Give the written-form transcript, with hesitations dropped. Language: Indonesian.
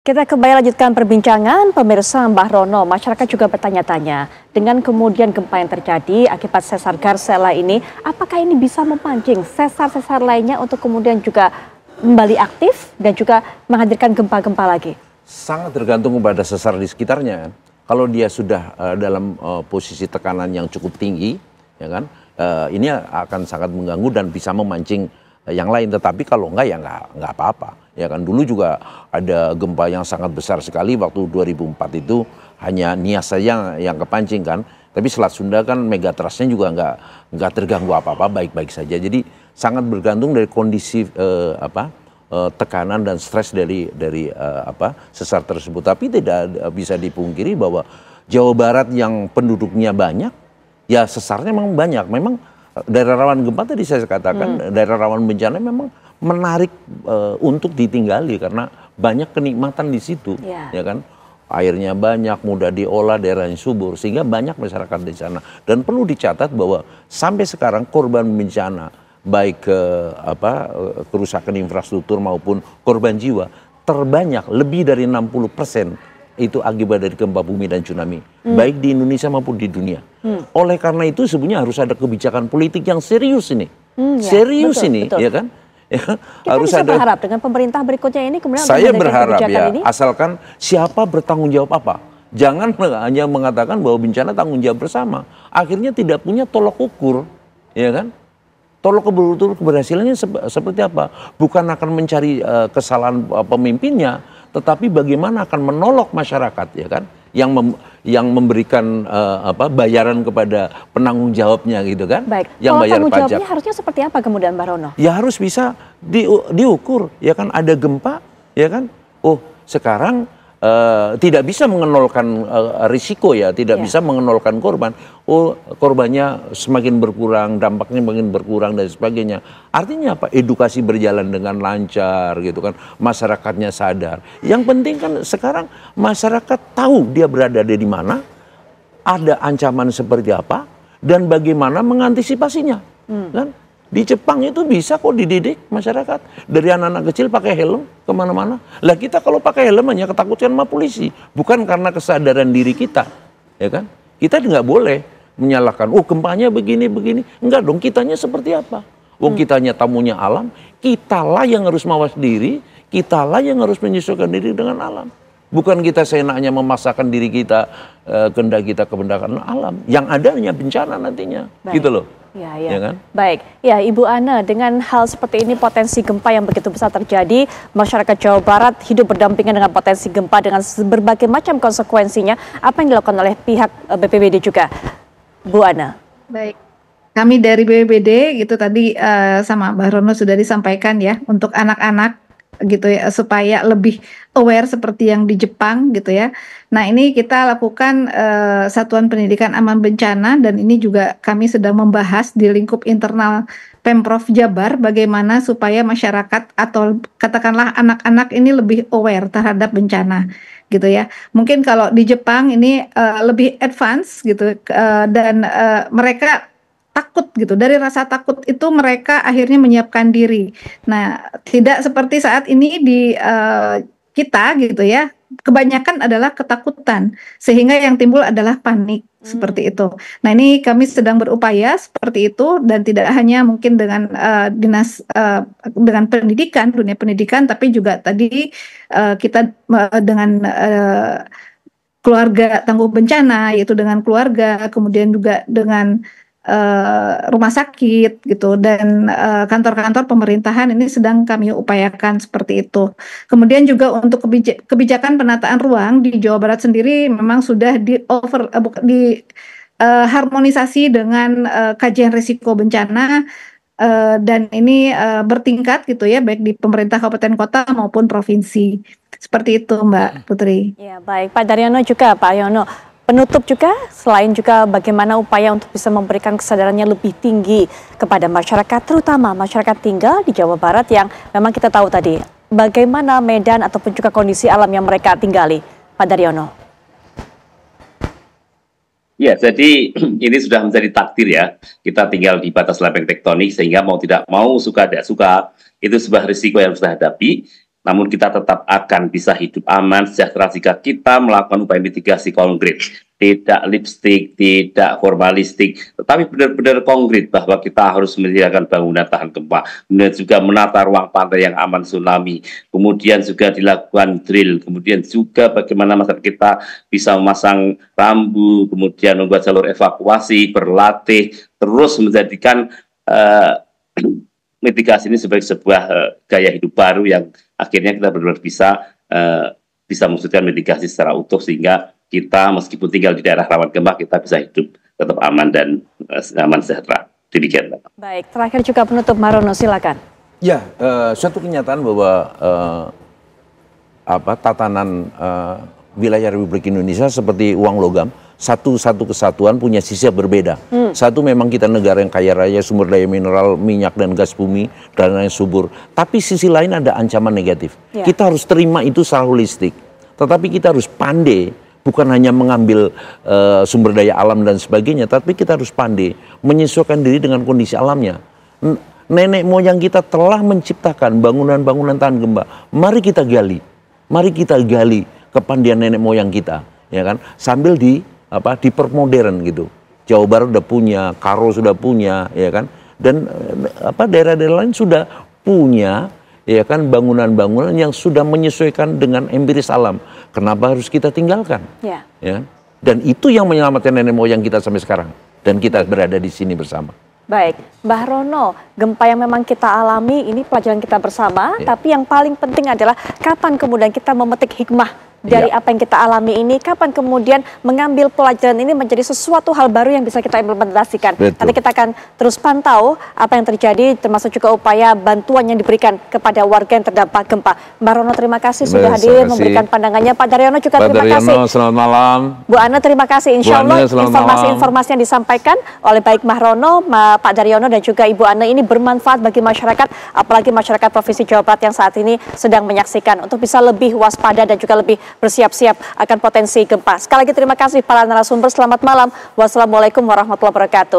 Kita kembali lanjutkan perbincangan, pemirsa. Mbah Rono, masyarakat juga bertanya-tanya, dengan kemudian gempa yang terjadi akibat sesar Garsela ini, apakah ini bisa memancing sesar-sesar lainnya untuk kemudian juga kembali aktif dan juga menghadirkan gempa-gempa lagi? Sangat tergantung kepada sesar di sekitarnya. Kalau dia sudah dalam posisi tekanan yang cukup tinggi, ya kan, ini akan sangat mengganggu dan bisa memancing yang lain. Tetapi kalau enggak, ya enggak apa-apa. Ya kan, dulu juga ada gempa yang sangat besar sekali waktu 2004 itu, hanya Nias saja yang kepancing kan. Tapi Selat Sunda kan megatrustnya juga enggak terganggu apa-apa, baik-baik saja. Jadi sangat bergantung dari kondisi tekanan dan stres dari sesar tersebut. Tapi tidak bisa dipungkiri bahwa Jawa Barat yang penduduknya banyak, ya sesarnya memang banyak. Memang daerah rawan gempa tadi saya katakan, daerah rawan bencana memang menarik untuk ditinggali karena banyak kenikmatan di situ, ya kan. Airnya banyak, mudah diolah, daerahnya subur, sehingga banyak masyarakat di sana. Dan perlu dicatat bahwa sampai sekarang korban bencana, baik kerusakan infrastruktur maupun korban jiwa, terbanyak lebih dari 60% itu akibat dari gempa bumi dan tsunami, baik di Indonesia maupun di dunia. Oleh karena itu sebenarnya harus ada kebijakan politik yang serius ini, betul. Ya kan? Ya, kita harus bisa berharap dengan pemerintah berikutnya ini kemudian saya berharap ya ini? Asalkan siapa bertanggung jawab apa. Jangan hanya mengatakan bahwa bencana tanggung jawab bersama. Akhirnya tidak punya tolok ukur, ya kan? Tolok ukur keberhasilannya seperti apa? Bukan akan mencari kesalahan pemimpinnya, tetapi bagaimana akan menolok masyarakat, ya kan? Yang memberikan bayaran kepada penanggung jawabnya, gitu kan? Baik. Yang bayar tanggung pajak. Jawabnya harusnya seperti apa kemudian, Mbah Rono? Ya harus bisa diukur, ya kan? Ada gempa, ya kan? Oh, sekarang tidak bisa mengenolkan risiko, ya, tidak bisa mengenolkan korban. Oh, korbannya semakin berkurang, dampaknya makin berkurang dan sebagainya. Artinya apa? Edukasi berjalan dengan lancar, gitu kan? Masyarakatnya sadar. Yang penting kan sekarang masyarakat tahu dia berada di mana, ada ancaman seperti apa, dan bagaimana mengantisipasinya, kan? Di Jepang itu bisa kok dididik masyarakat. Dari anak-anak kecil pakai helm kemana-mana. Lah kita kalau pakai helm hanya ketakutan sama polisi. Bukan karena kesadaran diri kita. Ya kan? Kita nggak boleh menyalahkan, oh gempanya begini-begini. Enggak dong, kitanya seperti apa? Oh kitanya tamunya alam, kitalah yang harus mawas diri, kitalah yang harus menyesuaikan diri dengan alam. Bukan kita seenaknya memaksakan diri kita, kehendak kita kebendakan alam. Yang ada hanya bencana nantinya. Baik. Gitu loh. Ya kan? Baik, ya Ibu Ana, dengan hal seperti ini potensi gempa yang begitu besar terjadi, masyarakat Jawa Barat hidup berdampingan dengan potensi gempa dengan berbagai macam konsekuensinya. Apa yang dilakukan oleh pihak BPBD juga, Bu Ana? Baik, kami dari BPBD gitu tadi sama Mbah Rono sudah disampaikan ya, untuk anak-anak gitu ya, supaya lebih aware seperti yang di Jepang gitu ya. Nah ini kita lakukan Satuan Pendidikan Aman Bencana, dan ini juga kami sedang membahas di lingkup internal Pemprov Jabar bagaimana supaya masyarakat atau katakanlah anak-anak ini lebih aware terhadap bencana gitu ya. Mungkin kalau di Jepang ini lebih advance gitu, dan mereka takut gitu, dari rasa takut itu mereka akhirnya menyiapkan diri. Nah, tidak seperti saat ini di kita gitu ya, kebanyakan adalah ketakutan, sehingga yang timbul adalah panik seperti itu. Nah, ini kami sedang berupaya seperti itu, dan tidak hanya mungkin dengan dinas dengan pendidikan, dunia pendidikan, tapi juga tadi kita dengan keluarga tangguh bencana, yaitu dengan keluarga, kemudian juga dengan rumah sakit gitu, dan kantor-kantor pemerintahan ini sedang kami upayakan seperti itu. Kemudian juga untuk kebijakan penataan ruang di Jawa Barat sendiri memang sudah harmonisasi dengan kajian risiko bencana, dan ini bertingkat gitu ya, baik di pemerintah kabupaten kota maupun provinsi. Seperti itu Mbak Putri. Ya, baik Pak Daryono juga, Pak Yono. Penutup juga, selain juga bagaimana upaya untuk bisa memberikan kesadarannya lebih tinggi kepada masyarakat, terutama masyarakat tinggal di Jawa Barat yang memang kita tahu tadi, bagaimana medan ataupun juga kondisi alam yang mereka tinggali, Pak Daryono. Ya, jadi ini sudah menjadi takdir ya, kita tinggal di batas lempeng tektonik, sehingga mau tidak mau, suka tidak suka, itu sebuah risiko yang harus kita hadapi. namun kita tetap akan bisa hidup aman, sejahtera jika kita melakukan upaya mitigasi konkret. Tidak lipstik, tidak formalistik, tetapi benar-benar konkret bahwa kita harus menyediakan bangunan tahan gempa, kemudian juga menata ruang pantai yang aman tsunami, kemudian juga dilakukan drill, kemudian juga bagaimana masyarakat kita bisa memasang rambu, kemudian membuat jalur evakuasi, berlatih, terus menjadikan mitigasi ini sebagai sebuah gaya hidup baru yang akhirnya kita benar-benar bisa mewujudkan mitigasi secara utuh, sehingga kita meskipun tinggal di daerah rawan gempa, kita bisa hidup tetap aman dan aman sejahtera. Demikian. Baik, terakhir juga penutup Marono, silakan. Ya, suatu kenyataan bahwa tatanan wilayah Republik Indonesia seperti uang logam, satu kesatuan punya sisi yang berbeda. Satu, memang kita negara yang kaya raya, sumber daya mineral, minyak dan gas bumi, dan lain subur. Tapi sisi lain ada ancaman negatif. Ya. Kita harus terima itu secara holistik. Tetapi kita harus pandai, bukan hanya mengambil sumber daya alam dan sebagainya, tapi kita harus pandai menyesuaikan diri dengan kondisi alamnya. Nenek moyang kita telah menciptakan bangunan-bangunan tahan gempa. Mari kita gali kepandaian nenek moyang kita, ya kan? Sambil dipermodern gitu. Jawa Barat udah punya, Karo sudah punya, ya kan? Dan daerah-daerah lain sudah punya, ya kan, bangunan-bangunan yang sudah menyesuaikan dengan empiris alam. Kenapa harus kita tinggalkan? Ya. Ya. Dan itu yang menyelamatkan nenek moyang kita sampai sekarang. Dan kita berada di sini bersama. Baik, Mbah Rono, gempa yang memang kita alami ini pelajaran kita bersama, tapi yang paling penting adalah kapan kemudian kita memetik hikmah dari apa yang kita alami ini, kapan kemudian mengambil pelajaran ini menjadi sesuatu hal baru yang bisa kita implementasikan. Betul. Nanti kita akan terus pantau apa yang terjadi, termasuk juga upaya bantuan yang diberikan kepada warga yang terdampak gempa. Mbah Rono, terima kasih sudah hadir memberikan pandangannya. Pak Daryono juga terima kasih. Selamat malam. Bu Ana, terima kasih. Insya Allah informasi-informasi yang disampaikan oleh baik Mbah Rono, Pak Daryono dan juga Ibu Ana ini bermanfaat bagi masyarakat, apalagi masyarakat Provinsi Jawa Barat yang saat ini sedang menyaksikan, untuk bisa lebih waspada dan juga lebih bersiap-siap akan potensi gempa. Sekali lagi terima kasih para narasumber. Selamat malam. Wassalamualaikum warahmatullahi wabarakatuh.